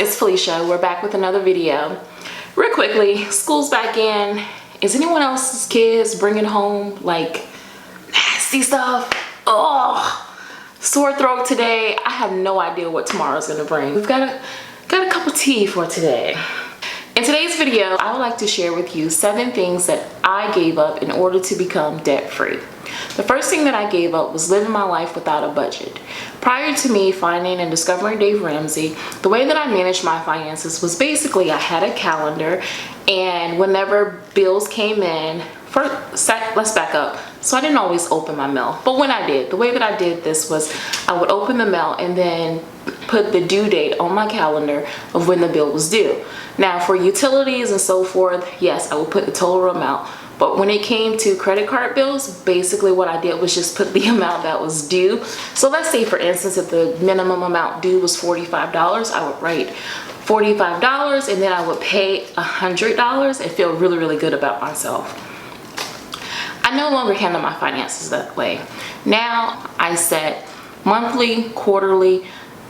it's Felicia. We're back with another video. Real quickly, school's back in. Is anyone else's kids bringing home like nasty stuff? Oh, sore throat today. I have no idea what tomorrow's gonna bring. We've got a cup of tea for today. In today's video, I would like to share with you 7 things that I gave up in order to become debt-free. The first thing that I gave up was living my life without a budget. Prior to me finding and discovering Dave Ramsey, the way that I managed my finances was basically I had a calendar, and whenever bills came in, let's back up. So I didn't always open my mail, but when I did, the way that I did this was I would open the mail and then put the due date on my calendar of when the bill was due. Now for utilities and so forth, yes, I would put the total amount. But when it came to credit card bills, basically what I did was just put the amount that was due. So let's say, for instance, if the minimum amount due was $45, I would write $45 and then I would pay $100 and feel really, really good about myself. I no longer handle my finances that way. Now I set monthly, quarterly,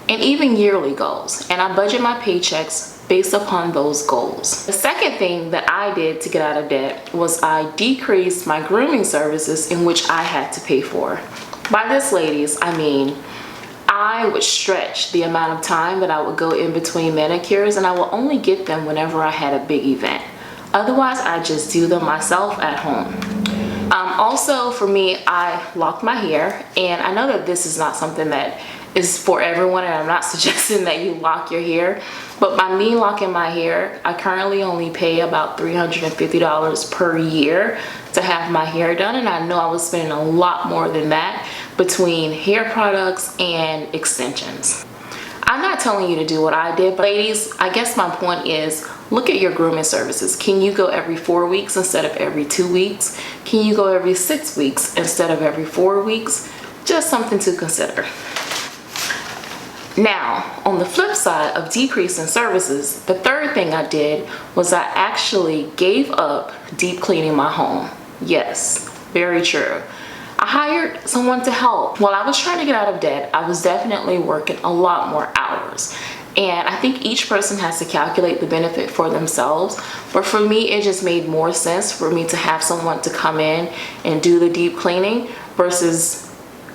and even yearly goals, and I budget my paychecks based upon those goals. The second thing that I did to get out of debt was I decreased my grooming services in which I had to pay for. By this, ladies, I mean I would stretch the amount of time that I would go in between manicures, and I will only get them whenever I had a big event. Otherwise, I just do them myself at home. Also, for me, I lock my hair, and I know that this is not something that is for everyone, and I'm not suggesting that you lock your hair, but by me locking my hair, I currently only pay about $350 per year to have my hair done, and I know I was spending a lot more than that between hair products and extensions. I'm not telling you to do what I did, but ladies, I guess my point is look at your grooming services. Can you go every 4 weeks instead of every 2 weeks? Can you go every 6 weeks instead of every 4 weeks? Just something to consider. Now, on the flip side of decreasing services, the third thing I did was I actually gave up deep cleaning my home. Yes, very true. I hired someone to help. While I was trying to get out of debt, I was definitely working a lot more hours. And I think each person has to calculate the benefit for themselves. But for me, it just made more sense for me to have someone to come in and do the deep cleaning versus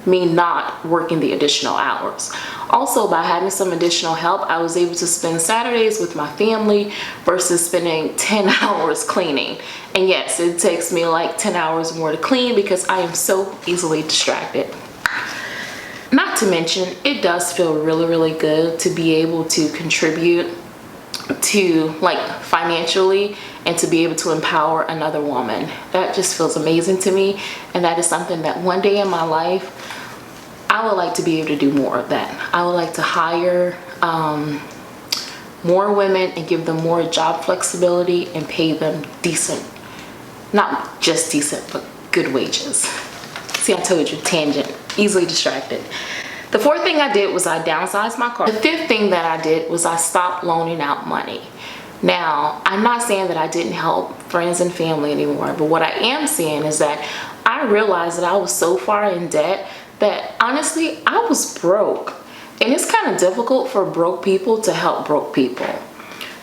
me not working the additional hours. Also, by having some additional help, I was able to spend Saturdays with my family versus spending 10 hours cleaning. And yes, it takes me like 10 hours more to clean because I am so easily distracted. Not to mention, it does feel really, really good to be able to contribute to financially and to be able to empower another woman. That just feels amazing to me, and that is something that one day in my life I would like to be able to do more of that. I would like to hire more women and give them more job flexibility and pay them decent, not just decent, but good wages. See, I told you, tangent, easily distracted. The fourth thing I did was I downsized my car. The fifth thing that I did was I stopped loaning out money. Now, I'm not saying that I didn't help friends and family anymore, but what I am saying is that I realized that I was so far in debt that honestly, I was broke. And it's kind of difficult for broke people to help broke people.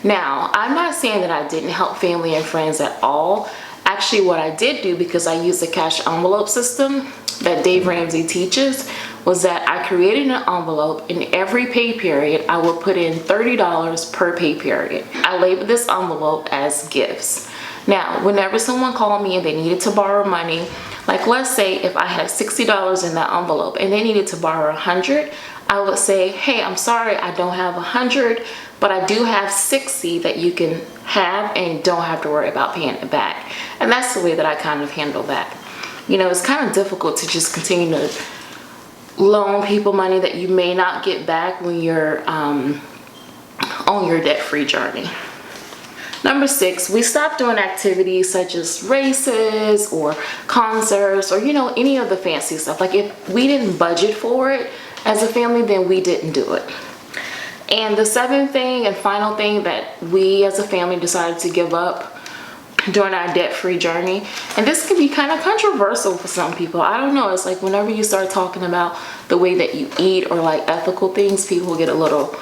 Now, I'm not saying that I didn't help family and friends at all. Actually, what I did do, because I used the cash envelope system that Dave Ramsey teaches, was that I created an envelope. In every pay period, I would put in $30 per pay period. I labeled this envelope as gifts. Now, whenever someone called me and they needed to borrow money, like let's say if I had $60 in that envelope and they needed to borrow $100, I would say, hey, I'm sorry, I don't have $100, but I do have $60 that you can have and don't have to worry about paying it back. And that's the way that I kind of handle that. You know, it's kind of difficult to just continue to loan people money that you may not get back when you're on your debt-free journey. Number 6, we stopped doing activities such as races or concerts or, you know, any of the fancy stuff. Like if we didn't budget for it as a family, then we didn't do it. And the 7th thing and final thing that we as a family decided to give up during our debt-free journey, and this can be kind of controversial for some people. I don't know, it's like whenever you start talking about the way that you eat or like ethical things, people get a little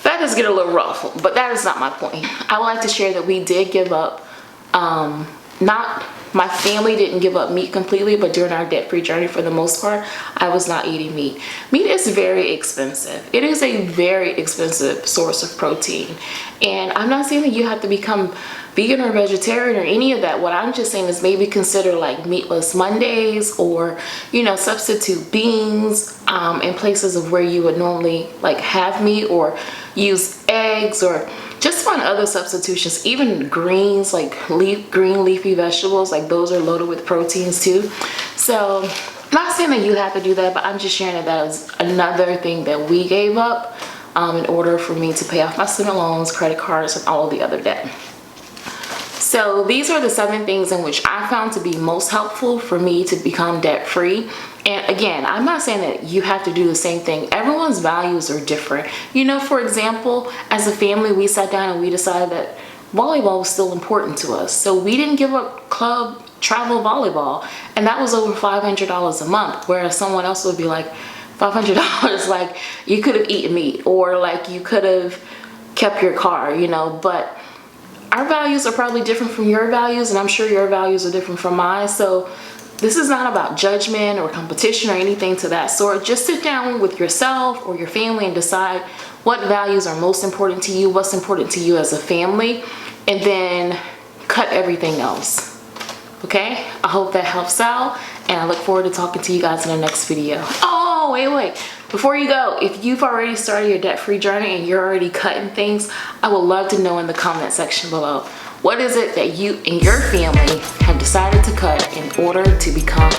that does get a little rough, but that is not my point. I would like to share that we did give up, not my family didn't give up meat completely, but during our debt-free journey, for the most part, I was not eating meat. Meat is very expensive. It is a very expensive source of protein. And I'm not saying that you have to become vegan or vegetarian or any of that. What I'm just saying is maybe consider like meatless Mondays, or, you know, substitute beans in places of where you would normally like have meat, or use eggs, or just find other substitutions. Even greens, like green leafy vegetables, like those are loaded with proteins too. So I'm not saying that you have to do that, but I'm just sharing that that is another thing that we gave up in order for me to pay off my student loans, credit cards, and all of the other debt. So these are the 7 things in which I found to be most helpful for me to become debt free. And again, I'm not saying that you have to do the same thing. Everyone's values are different. You know, for example, as a family, we sat down and we decided that volleyball was still important to us. So we didn't give up club travel volleyball, and that was over $500 a month. Whereas someone else would be like, $500, like you could have eaten meat, or like you could have kept your car, you know. But our values are probably different from your values, and I'm sure your values are different from mine. So this is not about judgment or competition or anything to that sort. Just sit down with yourself or your family and decide what values are most important to you, what's important to you as a family, and then cut everything else. Okay? I hope that helps out, and I look forward to talking to you guys in the next video. Oh, wait. Before you go, if you've already started your debt-free journey and you're already cutting things, I would love to know in the comment section below. What is it that you and your family have decided to cut in order to become